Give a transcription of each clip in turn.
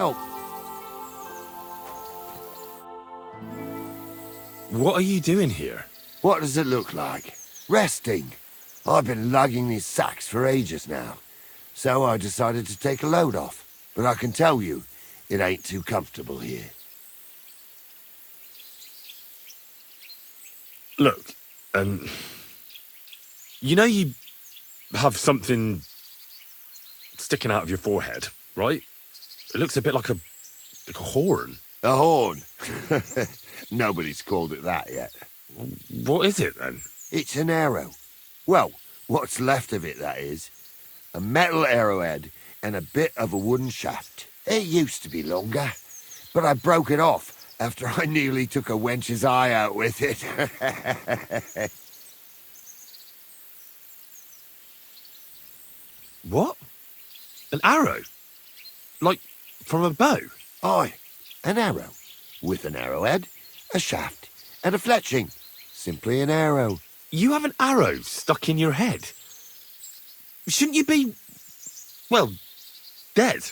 help. What are you doing here? What does it look like? Resting. I've been lugging these sacks for ages now, so I decided to take a load off. But I can tell you, it ain't too comfortable here. Look, you know you have something sticking out of your forehead, right? It looks a bit like a horn. A horn? Nobody's called it that yet. What is it, then? It's an arrow. Well, what's left of it, that is. A metal arrowhead and a bit of a wooden shaft. It used to be longer, but I broke it off after I nearly took a wench's eye out with it. What? An arrow? Like, from a bow? Aye, an arrow. With an arrowhead, a shaft, and a fletching. Simply an arrow. You have an arrow stuck in your head? Shouldn't you be, well, dead?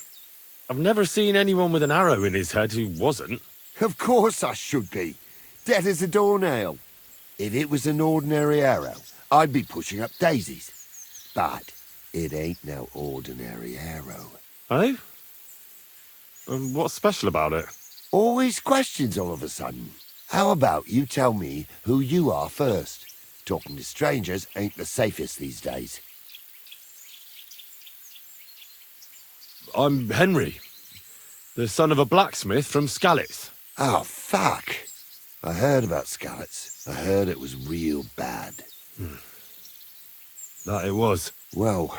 I've never seen anyone with an arrow in his head who wasn't. Of course I should be. Dead as a doornail. If it was an ordinary arrow, I'd be pushing up daisies. But it ain't no ordinary arrow. Oh? And what's special about it? Always questions all of a sudden. How about you tell me who you are first? Talking to strangers ain't the safest these days. I'm Henry, the son of a blacksmith from Skalitz. Oh, fuck. I heard about Skalitz. I heard it was real bad. That it was. Well,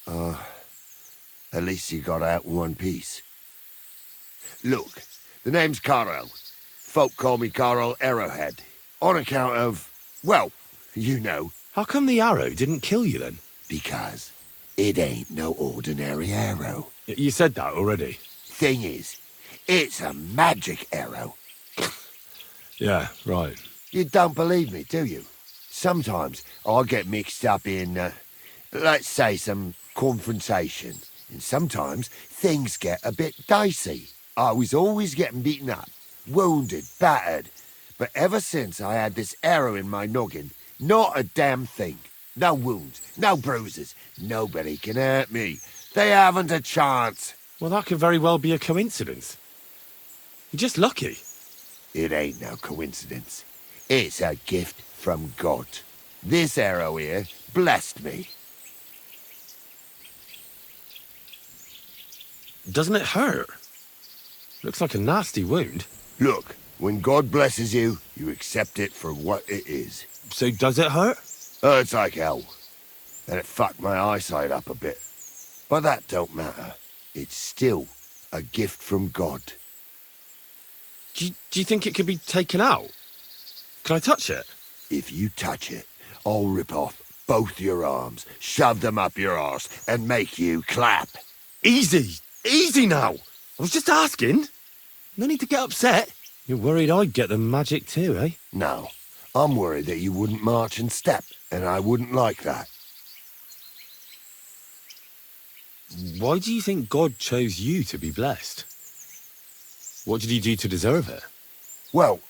at least you got out in one piece. Look, the name's Karel. Folk call me Karel Arrowhead. On account of, well, you know. How come the arrow didn't kill you then? Because it ain't no ordinary arrow. You said that already. Thing is, it's a magic arrow. Yeah, right. You don't believe me, do you? Sometimes I get mixed up in, let's say, some confrontation. And sometimes things get a bit dicey. I was always getting beaten up, wounded, battered. But ever since I had this arrow in my noggin, not a damn thing. No wounds, no bruises. Nobody can hurt me. They haven't a chance. Well, that could very well be a coincidence. You're just lucky. It ain't no coincidence. It's a gift from God. This arrow here blessed me. Doesn't it hurt? Looks like a nasty wound. Look, when God blesses you, you accept it for what it is. So does it hurt? Hurts like hell. And it fucked my eyesight up a bit. But that don't matter. It's still a gift from God. Do you think it could be taken out? Can I touch it? If you touch it, I'll rip off both your arms, shove them up your arse, and make you clap. Easy! Easy now! I was just asking. No need to get upset. You're worried I'd get the magic too, eh? No, I'm worried that you wouldn't march and step, and I wouldn't like that. Why do you think God chose you to be blessed? What did he do to deserve it? Well,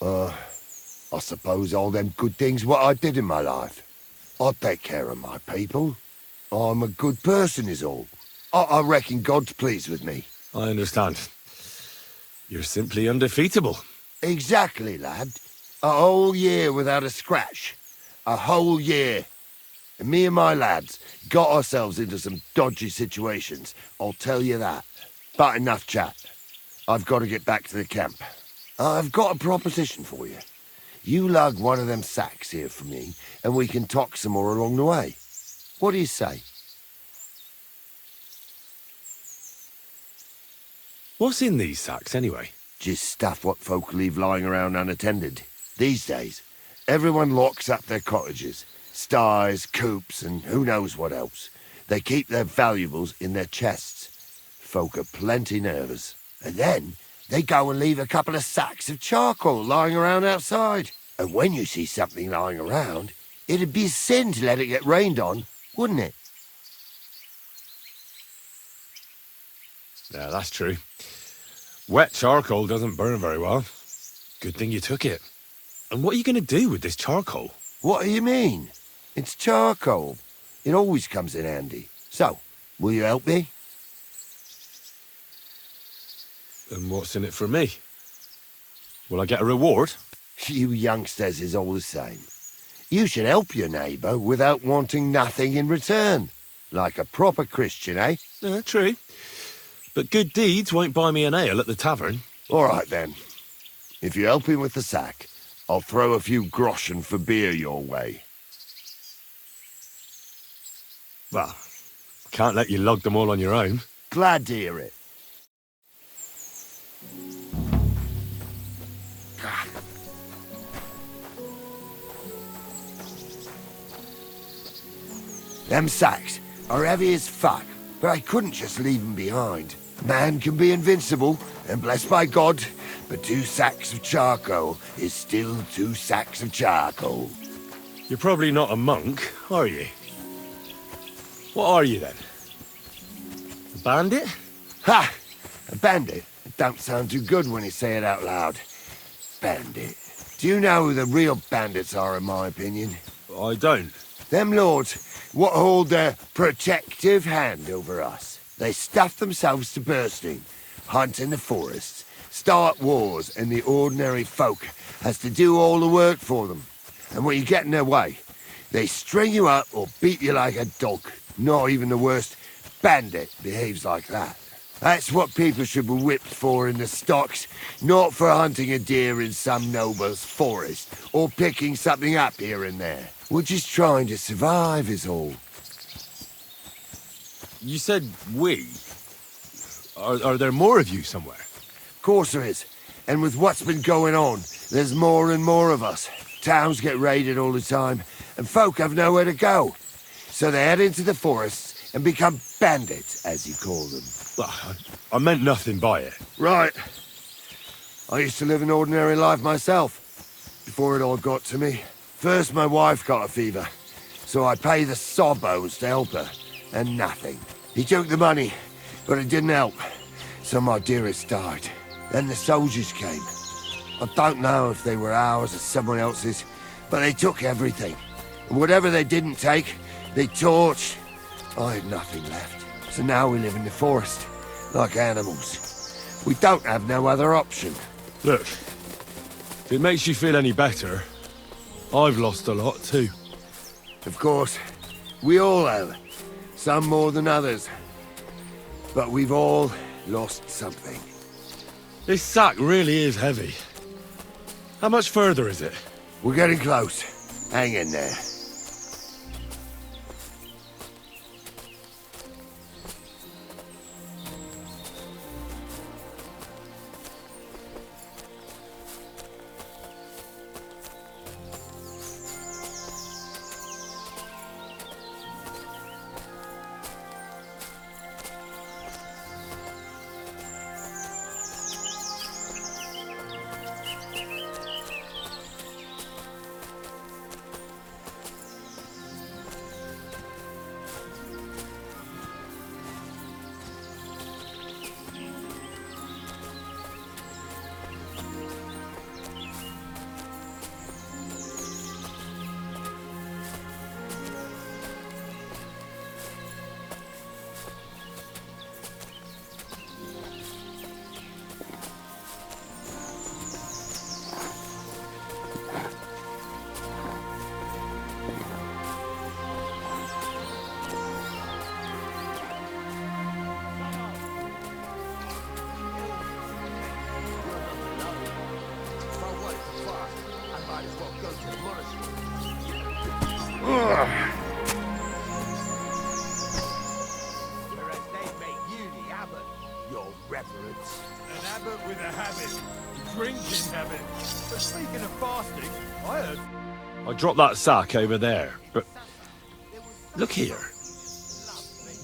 I suppose all them good things what I did in my life. I take care of my people. I'm a good person is all. I reckon God's pleased with me. I understand. You're simply undefeatable. Exactly, lad. A whole year without a scratch. A whole year. And me and my lads got ourselves into some dodgy situations, I'll tell you that. But enough chat. I've got to get back to the camp. I've got a proposition for you. You lug one of them sacks here for me, and we can talk some more along the way. What do you say? What's in these sacks, anyway? Just stuff what folk leave lying around unattended. These days, everyone locks up their cottages, sties, coops, and who knows what else. They keep their valuables in their chests. Folk are plenty nervous. And then they go and leave a couple of sacks of charcoal lying around outside. And when you see something lying around, it'd be a sin to let it get rained on, wouldn't it? Yeah, that's true. Wet charcoal doesn't burn very well. Good thing you took it. And what are you going to do with this charcoal? What do you mean? It's charcoal. It always comes in handy. So, will you help me? And what's in it for me? Will I get a reward? You youngsters is all the same. You should help your neighbour without wanting nothing in return. Like a proper Christian, eh? True. But good deeds won't buy me an ale at the tavern. All right, then. If you help him with the sack, I'll throw a few groschen for beer your way. Well, I can't let you lug them all on your own. Glad to hear it. Them sacks are heavy as fuck, but I couldn't just leave them behind. Man can be invincible, and blessed by God, but 2 sacks of charcoal is still 2 sacks of charcoal. You're probably not a monk, are you? What are you, then? A bandit? Ha! A bandit? It don't sound too good when you say it out loud. Bandit. Do you know who the real bandits are, in my opinion? I don't. Them lords what hold their protective hand over us. They stuff themselves to bursting, hunt in the forests, start wars, and the ordinary folk has to do all the work for them. And when you get in their way, they string you up or beat you like a dog. Not even the worst bandit behaves like that. That's what people should be whipped for in the stocks, not for hunting a deer in some noble's forest, or picking something up here and there. We're just trying to survive is all. You said we. Are there more of you somewhere? Of course there is. And with what's been going on, there's more and more of us. Towns get raided all the time, and folk have nowhere to go. So they head into the forests and become bandits, as you call them. Well, I meant nothing by it. Right. I used to live an ordinary life myself, before it all got to me. First my wife got a fever, so I paid the sawbones to help her, and nothing. He took the money, but it didn't help, so my dearest died. Then the soldiers came. I don't know if they were ours or someone else's, but they took everything. And whatever they didn't take, they torched. I had nothing left, so now we live in the forest, like animals. We don't have no other option. Look, if it makes you feel any better, I've lost a lot too. Of course, we all have. Some more than others. But we've all lost something. This sack really is heavy. How much further is it? We're getting close. Hang in there. An abbot with a habit. Drinking habit. But speaking of fasting, I heard... I dropped that sack over there, but... Look here.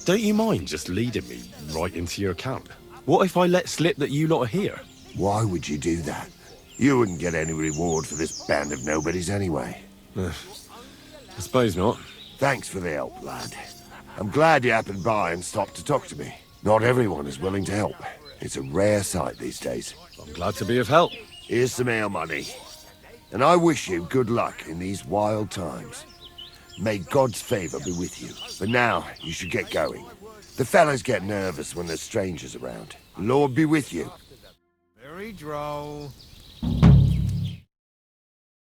Don't you mind just leading me right into your camp? What if I let slip that you lot are here? Why would you do that? You wouldn't get any reward for this band of nobodies anyway. I suppose not. Thanks for the help, lad. I'm glad you happened by and stopped to talk to me. Not everyone is willing to help. It's a rare sight these days. I'm glad to be of help. Here's some ale money. And I wish you good luck in these wild times. May God's favor be with you. But now, you should get going. The fellas get nervous when there's strangers around. The Lord be with you. Very droll.